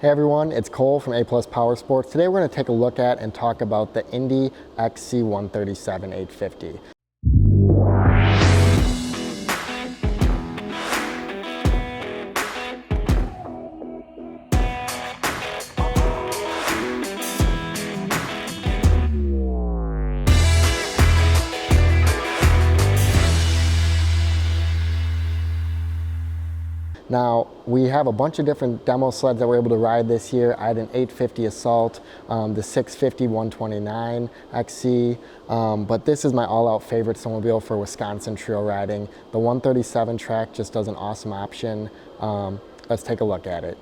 Hey everyone, it's Cole from A+ Power Sports. Today we're going to take a look at and talk about the Indy XC137 850. Now, we have a bunch of different demo sleds that we're able to ride this year. I had an 850 Assault, the 650 129 XC, but this is my all-out favorite snowmobile for Wisconsin trail riding. The 137 track just does an awesome option. Let's take a look at it.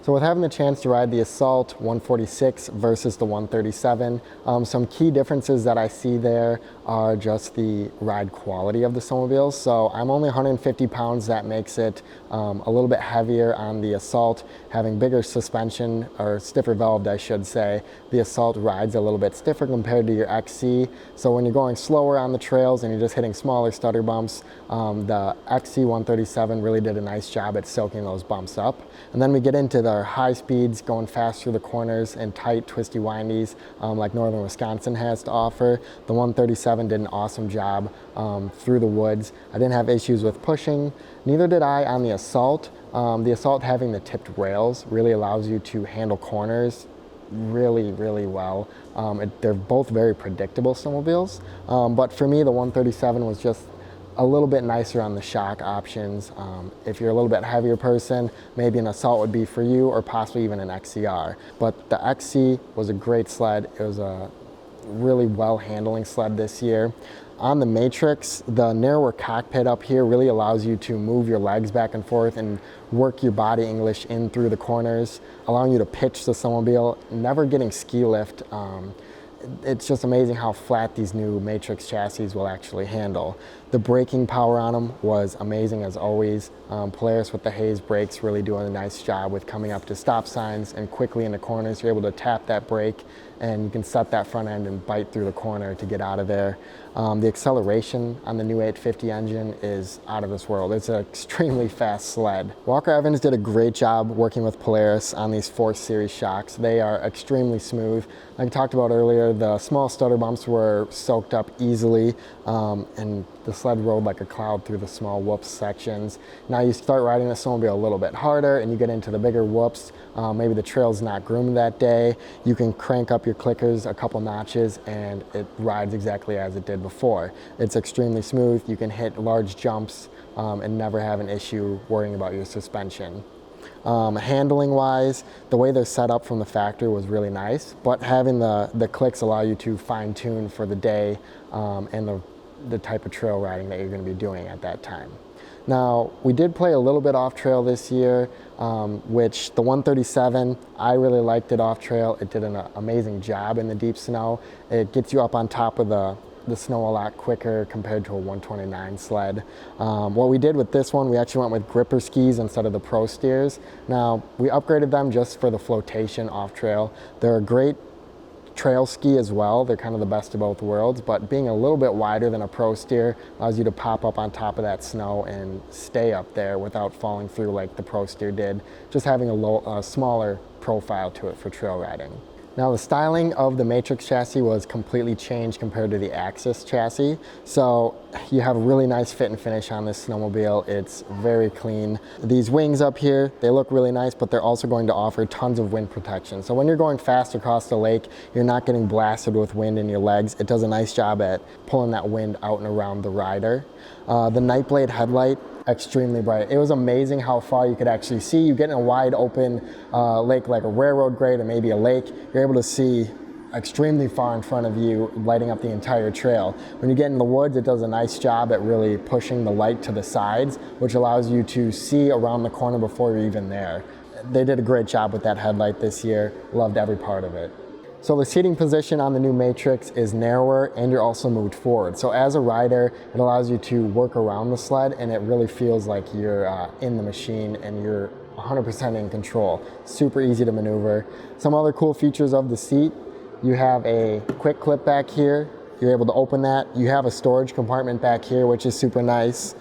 So with having the chance to ride the Assault 146 versus the 137, some key differences that I see there are just the ride quality of the snowmobiles. So I'm only 150 pounds, that makes it a little bit heavier on the Assault, having bigger suspension, or stiffer valve I should say. The Assault rides a little bit stiffer compared to your XC. So when you're going slower on the trails and you're just hitting smaller stutter bumps, the XC 137 really did a nice job at soaking those bumps up. And then we get into the high speeds, going fast through the corners and tight, twisty windies like northern Wisconsin has to offer. The 137 did an awesome job through the woods. I didn't have issues with pushing, neither did I on the Assault. The Assault having the tipped rails really allows you to handle corners really well. They're both very predictable snowmobiles, but for me the 137 was just a little bit nicer on the shock options. If you're a little bit heavier person, maybe an Assault would be for you, or possibly even an XCR. But the XC was a great sled. It was a really well handling sled this year. On the Matrix, the narrower cockpit up here really allows you to move your legs back and forth and work your body English in through the corners, allowing you to pitch the snowmobile, never getting ski lift. It's just amazing how flat these new Matrix chassis will actually handle. The braking power on them was amazing as always. Polaris with the Hayes brakes really doing a nice job with coming up to stop signs and quickly into corners. You're able to tap that brake and you can set that front end and bite through the corner to get out of there. The acceleration on the new 850 engine is out of this world. It's an extremely fast sled. Walker Evans did a great job working with Polaris on these 4 Series shocks. They are extremely smooth. Like I talked about earlier, the small stutter bumps were soaked up easily, and the sled rode like a cloud through the small whoops sections. Now you start riding the snowmobile a little bit harder and you get into the bigger whoops. Maybe the trail's not groomed that day. You can crank up your clickers a couple notches and it rides exactly as it did before. It's extremely smooth. You can hit large jumps and never have an issue worrying about your suspension. Handling wise, the way they're set up from the factory was really nice, but having the clicks allow you to fine tune for the day and the type of trail riding that you're going to be doing at that time. Now, we did play a little bit off trail this year, which the 137, I really liked it off trail. It did an amazing job in the deep snow. It gets you up on top of the snow a lot quicker compared to a 129 sled. What we did with this one, we actually went with gripper skis instead of the Pro Steers. Now, we upgraded them just for the flotation off trail. They're a great trail ski as well. They're kind of the best of both worlds, but being a little bit wider than a Pro Steer allows you to pop up on top of that snow and stay up there without falling through like the Pro Steer did, just having a smaller profile to it for trail riding. Now the styling of the Matrix chassis was completely changed compared to the Axis chassis. So you have a really nice fit and finish on this snowmobile. It's very clean. These wings up here, they look really nice, but they're also going to offer tons of wind protection. So when you're going fast across the lake, you're not getting blasted with wind in your legs. It does a nice job at pulling that wind out and around the rider. The Nightblade Headlight, extremely bright. It was amazing how far you could actually see. You get in a wide open lake like a railroad grade or maybe a lake, you're able to see extremely far in front of you, lighting up the entire trail. When you get in the woods, it does a nice job at really pushing the light to the sides, which allows you to see around the corner before you're even there. They did a great job with that headlight this year. Loved every part of it. So the seating position on the new Matrix is narrower and you're also moved forward. So as a rider, it allows you to work around the sled and it really feels like you're in the machine and you're 100% in control. Super easy to maneuver. Some other cool features of the seat, you have a quick clip back here. You're able to open that. You have a storage compartment back here, which is super nice.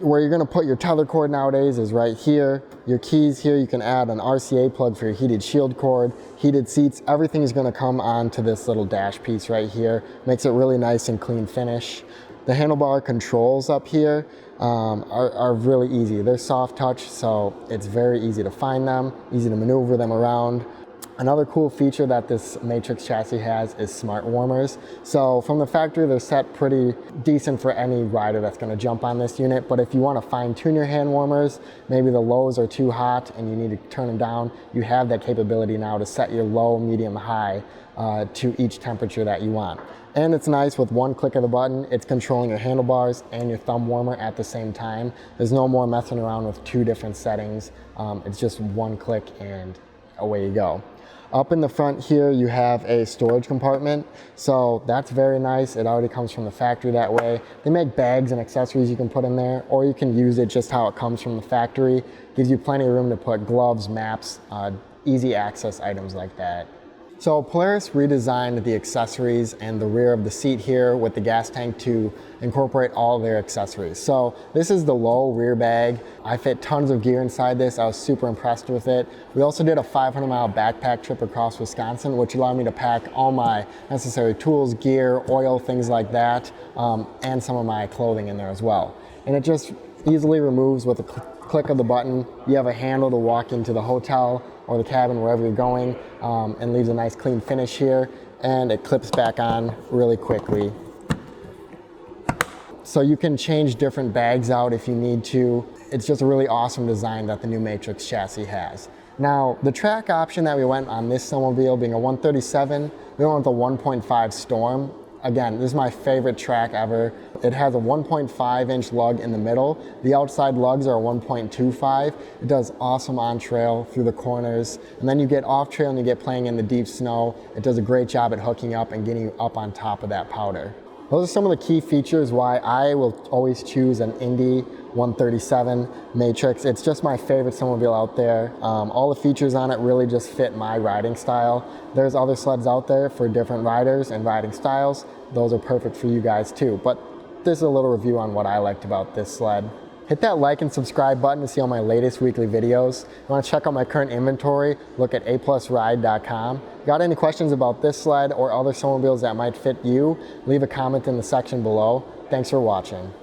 Where you're gonna put your tether cord nowadays is right here. Your keys here, you can add an RCA plug for your heated shield cord, heated seats, everything is gonna come onto this little dash piece right here. Makes it really nice and clean finish. The handlebar controls up here are really easy. They're soft touch, so it's very easy to find them, easy to maneuver them around. Another cool feature that this Matrix chassis has is smart warmers. So from the factory, they're set pretty decent for any rider that's gonna jump on this unit. But if you wanna fine tune your hand warmers, maybe the lows are too hot and you need to turn them down, you have that capability now to set your low, medium, high to each temperature that you want. And it's nice with one click of the button, it's controlling your handlebars and your thumb warmer at the same time. There's no more messing around with two different settings. It's just one click and away you go. Up in the front here, you have a storage compartment. So that's very nice. It already comes from the factory that way. They make bags and accessories you can put in there, or you can use it just how it comes from the factory. Gives you plenty of room to put gloves, maps, easy access items like that. So Polaris redesigned the accessories and the rear of the seat here with the gas tank to incorporate all their accessories. So this is the low rear bag. I fit tons of gear inside this. I was super impressed with it. We also did a 500-mile backpack trip across Wisconsin, which allowed me to pack all my necessary tools, gear, oil, things like that, and some of my clothing in there as well. And it just easily removes with a click of the button. You have a handle to walk into the hotel or the cabin, wherever you're going, and leaves a nice clean finish here, and it clips back on really quickly. So you can change different bags out if you need to. It's just a really awesome design that the new Matrix chassis has. Now, the track option that we went on this snowmobile being a 137, we went with a 1.5 Storm. Again, this is my favorite track ever. It has a 1.5-inch lug in the middle. The outside lugs are a 1.25. It does awesome on trail through the corners. And then you get off trail and you get playing in the deep snow. It does a great job at hooking up and getting you up on top of that powder. Those are some of the key features why I will always choose an Indy 137 Matrix. It's just my favorite snowmobile out there. All the features on it really just fit my riding style. There's other sleds out there for different riders and riding styles. Those are perfect for you guys too. But this is a little review on what I liked about this sled. Hit that like and subscribe button to see all my latest weekly videos. If you want to check out my current inventory, look at aplusride.com. Got any questions about this sled or other snowmobiles that might fit you? Leave a comment in the section below. Thanks for watching.